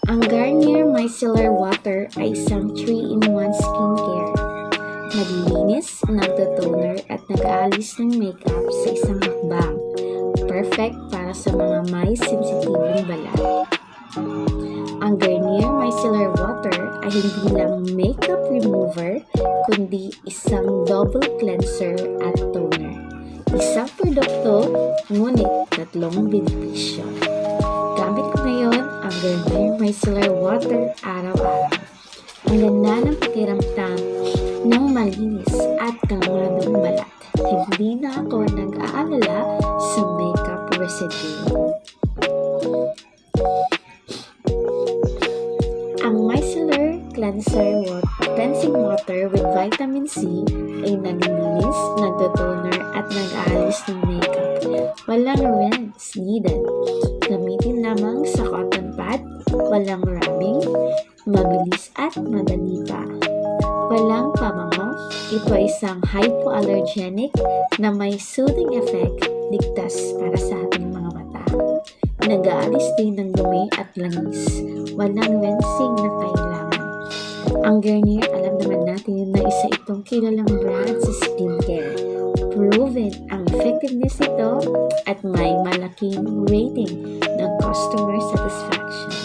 Ang Garnier Micellar Water ay isang 3-in-1 skincare. Naglilinis, nagtotoner at nag-aalis ng makeup sa isang hakbang. Perfect para sa mga may sensitibong balat. Ang Garnier Micellar Water ay hindi lang makeup remover, kundi isang double cleanser at toner. Isang produkto, ngunit tatlong benepisyo. Gamit ko ngayon ang Garnier Micellar Water araw-araw. Ang ganda ng pakiramdam ng malinis at kalmadong balat. Hindi na ako nag-aalala sa makeup residue. Ang Micellar Cleansing Water with Vitamin C ay naglilinis, nagtotoner at nag-aalis ng makeup. Walang rinse needed. Gamitin lamang sa cotton pad, walang rubbing, mabilis at madali pa. Walang pabango, ito ay isang hypoallergenic na may soothing effect, ligtas para sa ating mga mata. Nag-aalis din ng dumi at langis, walang rinsing na kailangan. Ang Garnier, alam naman natin na isa itong kilalang brand sa skincare. Proven ang effectiveness nito at may malaking rating ng customer satisfaction.